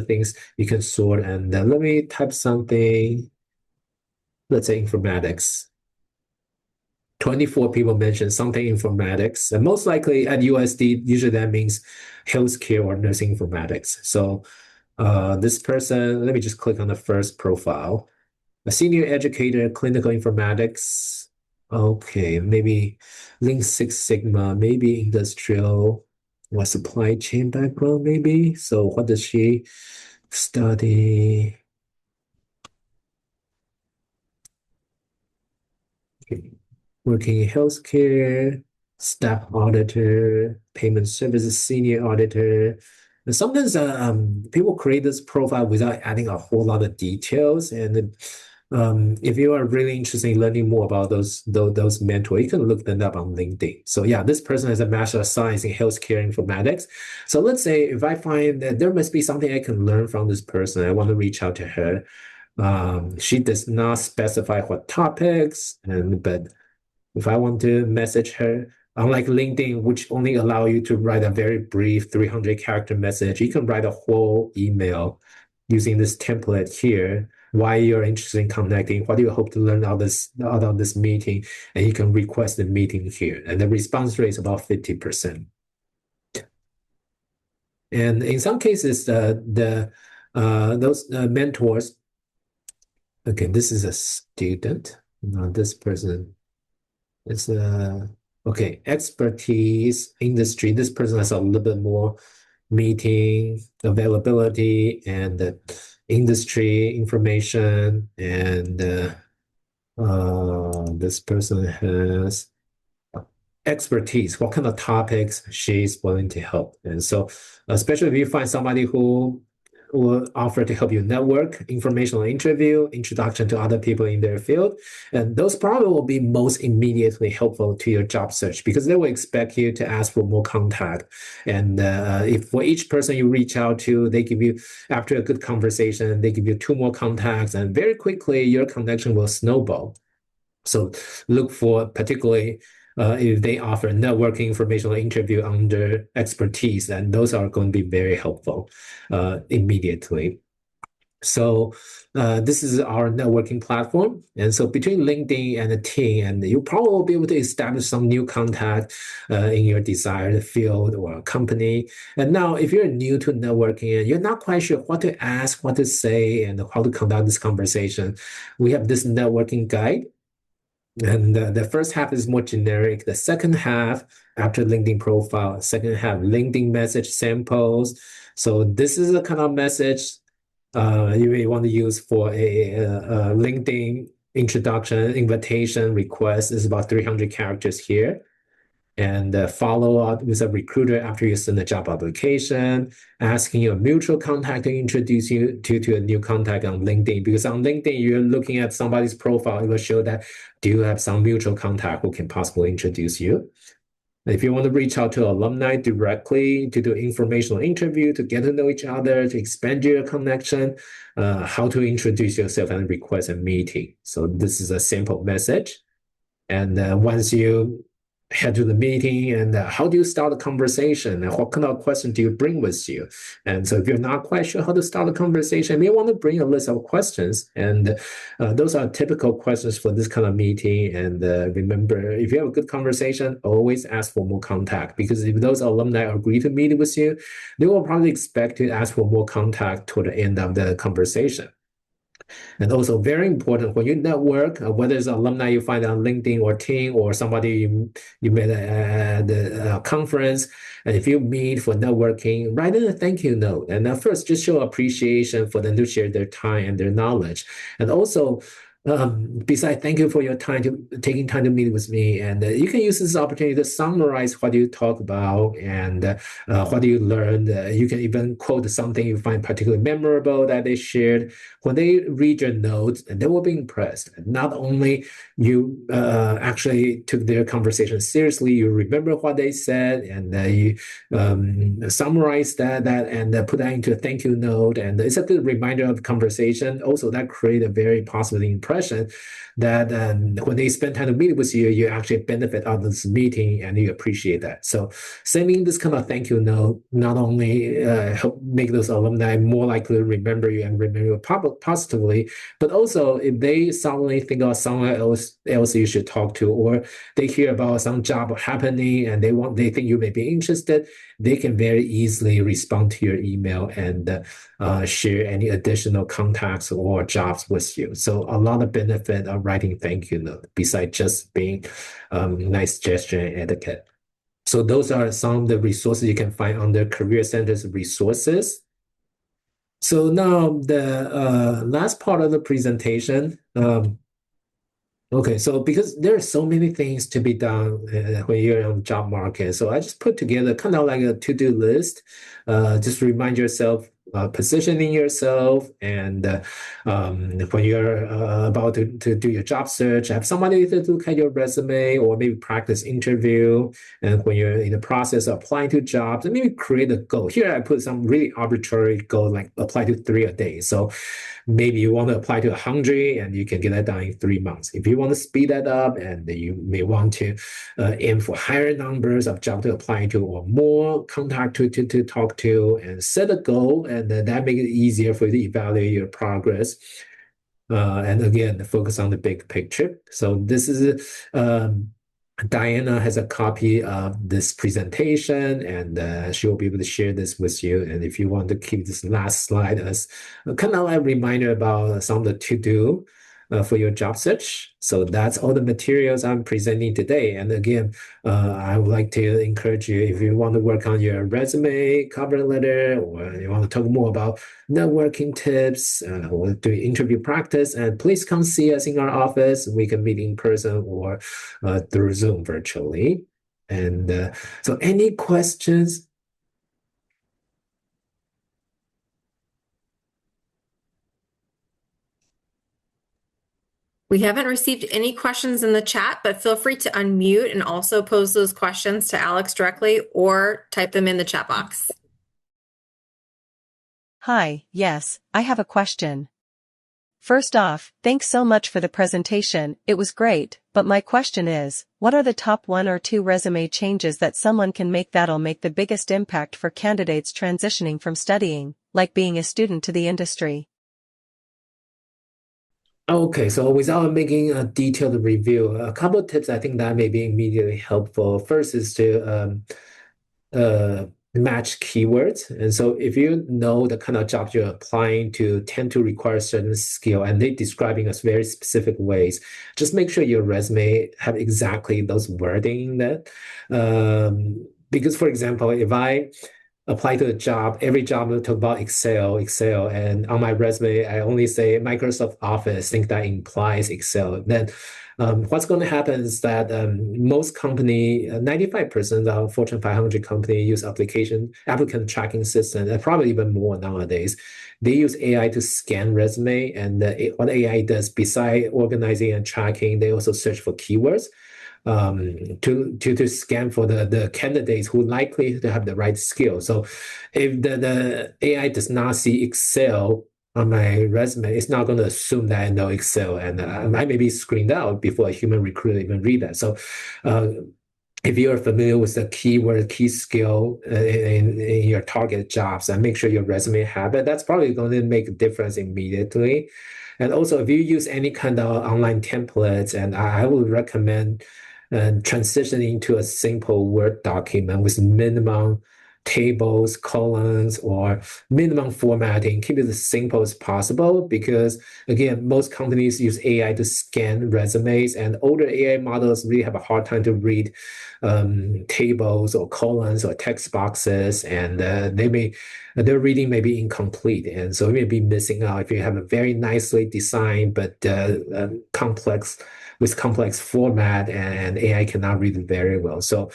things you can sort. And let me type something. Let's say informatics. 24 people mentioned something informatics, and most likely at USD, usually that means healthcare or nursing informatics. So this person, let me just click on the first profile. A senior educator, clinical informatics. Okay, maybe Lean Six Sigma, maybe industrial or supply chain background, maybe. So what does she study? Okay. Working in healthcare, staff auditor, payment services senior auditor. And sometimes people create this profile without adding a whole lot of details, and if you are really interested in learning more about those mentors, you can look them up on LinkedIn. So yeah, this person has a Master of Science in Healthcare Informatics. So let's say if I find that there must be something I can learn from this person, I want to reach out to her. She does not specify what topics, but if I want to message her, unlike LinkedIn, which only allow you to write a very brief 300 character message, you can write a whole email using this template here. Why you're interested in connecting, what do you hope to learn out of this meeting, and you can request the meeting here. And the response rate is about 50%. And in some cases, those mentors, okay, this is a student. Now this person is okay, expertise, industry. This person has a little bit more meeting availability and industry information, and this person has expertise, what kind of topics she's willing to help. And so, especially if you find somebody who will offer to help you network, informational interview, introduction to other people in their field, and those probably will be most immediately helpful to your job search because they will expect you to ask for more contact. And if for each person you reach out to, they give you, after a good conversation, they give you 2 more contacts, and very quickly your connection will snowball. So look for particularly if they offer networking informational interview under expertise, and those are going to be very helpful immediately. So this is our networking platform. And so between LinkedIn and the team, and you probably will be able to establish some new contact in your desired field or company. And now if you're new to networking and you're not quite sure what to ask, what to say, and how to conduct this conversation, we have this networking guide. And the first half is more generic. The second half, after LinkedIn profile, second half, LinkedIn message samples. So this is the kind of message you may want to use for a LinkedIn introduction, invitation request. Is about 300 characters here. And follow up with a recruiter after you send a job application, asking your mutual contact to introduce you to a new contact on LinkedIn. Because on LinkedIn, you're looking at somebody's profile, it will show that do you have some mutual contact who can possibly introduce you. If you want to reach out to alumni directly to do informational interview, to get to know each other, to expand your connection, how to introduce yourself and request a meeting. So this is a simple message. And once you head to the meeting, and how do you start a conversation, and what kind of question do you bring with you? And so if you're not quite sure how to start a conversation, you may want to bring a list of questions, and those are typical questions for this kind of meeting. And remember, if you have a good conversation, always ask for more contact, because if those alumni agree to meet with you, they will probably expect to ask for more contact toward the end of the conversation. And also very important when you network, whether it's alumni you find on LinkedIn or Ting or somebody you met at the conference, and if you meet for networking, write in a thank you note. And first, just show appreciation for them to share their time and their knowledge. And also, besides, thank you for your time taking time to meet with me. And you can use this opportunity to summarize what you talk about and what you learned. You can even quote something you find particularly memorable that they shared. When they read your notes, and they will be impressed. Not only you actually took their conversation seriously, you remember what they said, and you summarize that and put that into a thank you note. And it's a good reminder of the conversation. Also, that creates a very positive impression that when they spend time to meet with you, you actually benefit out of this meeting and you appreciate that. So sending this kind of thank you note not only help make those alumni more likely to remember you and remember you positively, but also if they suddenly think of someone else you should talk to, or they hear about some job happening and they think you may be interested, they can very easily respond to your email and share any additional contacts or jobs with you. So a lot of benefit of writing thank you note besides just being nice gesture and etiquette. So those are some of the resources you can find under Career Center's resources. So now the last part of the presentation. Okay, so because there are so many things to be done when you're on the job market, so I just put together kind of like a to-do list. Just remind yourself positioning yourself, and when you're about to do your job search, have somebody to look at your resume or maybe practice interview. And when you're in the process of applying to jobs, and maybe create a goal. Here I put some really arbitrary goal, like apply to 3 a day. So maybe you want to apply to 100 and you can get that done in 3 months. If you want to speed that up, and you may want to aim for higher numbers of jobs to apply to or more contact to talk to, and set a goal, and then that makes it easier for you to evaluate your progress. And again, focus on the big picture. So this is Diana has a copy of this presentation, and she will be able to share this with you. And if you want to keep this last slide as kind of like a reminder about some of the to-do for your job search. So that's all the materials I'm presenting today. And again, I would like to encourage you, if you want to work on your resume, cover letter, or you want to talk more about networking tips, or do interview practice, and please come see us in our office. We can meet in person or through Zoom virtually. And so any questions? We haven't received any questions in the chat, but feel free to unmute and also pose those questions to Alex directly or type them in the chat box. Hi, yes, I have a question. First off, thanks so much for the presentation, it was great, but my question is, what are the top 1 or 2 resume changes that someone can make that'll make the biggest impact for candidates transitioning from studying, like being a student, to the industry? Okay, so without making a detailed review, a couple of tips I think that may be immediately helpful. First is to match keywords. And so if you know the kind of jobs you're applying to tend to require certain skill, and they describing us very specific ways, just make sure your resume have exactly those wording in that. Because for example, if I apply to a job, every job will talk about Excel, and on my resume, I only say Microsoft Office, think that implies Excel. Then what's going to happen is that most company, 95% of Fortune 500 company use applicant tracking system, and probably even more nowadays. They use AI to scan resume, and what AI does, beside organizing and tracking, they also search for keywords to scan for the candidates who likely to have the right skill. So if the AI does not see Excel on my resume, it's not going to assume that I know Excel, and I may be screened out before a human recruiter even read that. So if you're familiar with the keyword, key skill in your target jobs, and make sure your resume have it, that's probably going to make a difference immediately. And also, if you use any kind of online templates, and I would recommend transitioning to a simple Word document with minimum tables, columns, or minimum formatting. Keep it as simple as possible, because again, most companies use AI to scan resumes, and older AI models really have a hard time to read tables or columns or text boxes, and their reading may be incomplete, and so you may be missing out if you have a very nicely designed but complex format, and AI cannot read it very well. So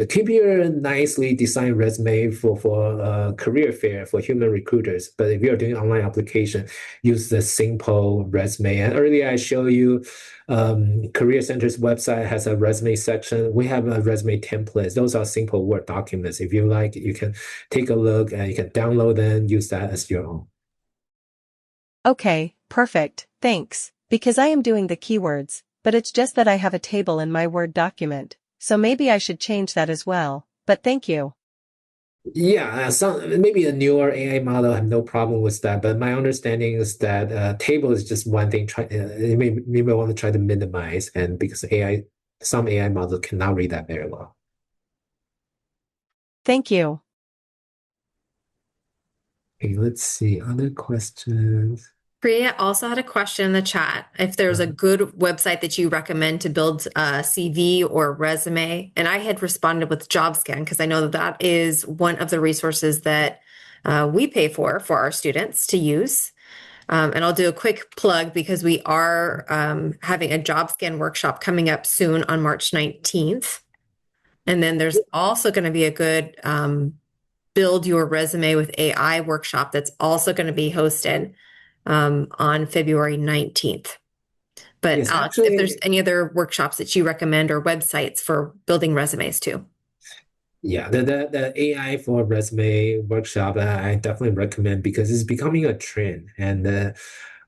keep your nicely designed resume for career fair for human recruiters. But if you're doing online application, use the simple resume. And earlier I showed you Career Center's website has a resume section. We have a resume templates. Those are simple Word documents. If you like, you can take a look and you can download them, use that as your own. Okay, perfect, thanks. Because I am doing the keywords, but it's just that I have a table in my Word document, so maybe I should change that as well, but thank you. Yeah, maybe a newer AI model have no problem with that, but my understanding is that table is just one thing. You may want to try to minimize, and because some AI models cannot read that very well. Thank you. Okay, let's see, other questions. Priya also had a question in the chat. If there's a good website that you recommend to build a CV or resume, and I had responded with JobScan because I know that is one of the resources that we pay for our students to use. And I'll do a quick plug because we are having a JobScan workshop coming up soon on March 19th. And then there's also going to be a good Build Your Resume with AI workshop that's also going to be hosted on February 19th. But Yes, Alex, if there's actually, any other workshops that you recommend or websites for building resumes too. yeah, the AI for resume workshop I definitely recommend because it's becoming a trend, and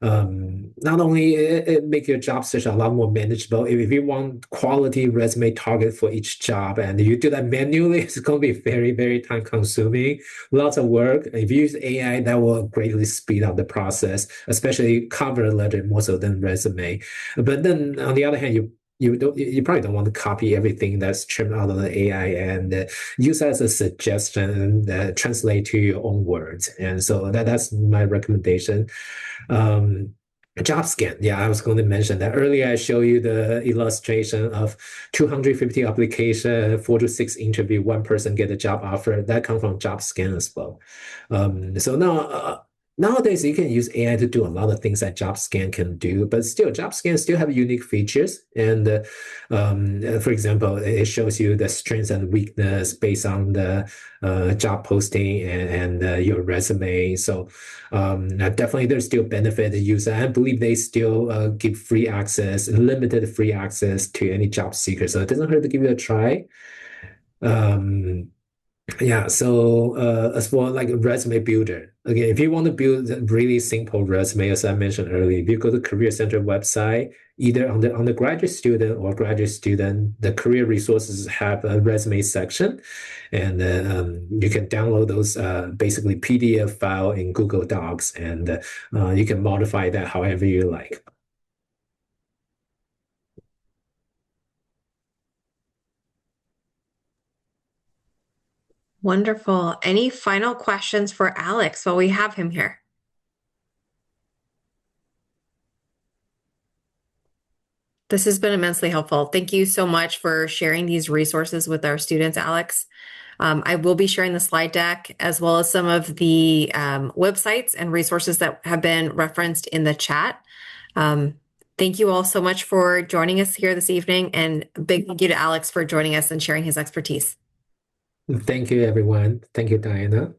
not only it make your job search a lot more manageable. If you want quality resume target for each job and you do that manually, it's going to be very, very time consuming, lots of work. If you use AI, that will greatly speed up the process, especially cover letter more so than resume. But then on the other hand, you probably don't want to copy everything that's trimmed out of the AI and use as a suggestion and translate to your own words. And so that's my recommendation. Um, Job scan. Yeah, I was going to mention that earlier. I show you the illustration of 250 application, 4 to 6 interview, one person get a job offer. That comes from job scan as well. So now nowadays you can use AI to do a lot of things that job scan can do, but still job scan still have unique features. And for example, it shows you the strengths and weakness based on the job posting and your resume. So definitely there's still benefit to use it. I believe they still give free access, limited free access to any job seeker. So it doesn't hurt to give it a try. Um, yeah, so as for like a resume builder, again, if you want to build a really simple resume, as I mentioned earlier, if you go to Career Center website, either on the graduate student or graduate student, the career resources have a resume section, and you can download those basically PDF file in Google Docs, and you can modify that however you like. Wonderful. Any final questions for Alex while we have him here? This has been immensely helpful. Thank you so much for sharing these resources with our students, Alex. I will be sharing the slide deck as well as some of the websites and resources that have been referenced in the chat. Thank you all so much for joining us here this evening, and a big thank you to Alex for joining us and sharing his expertise. Thank you, everyone. Thank you, Diana.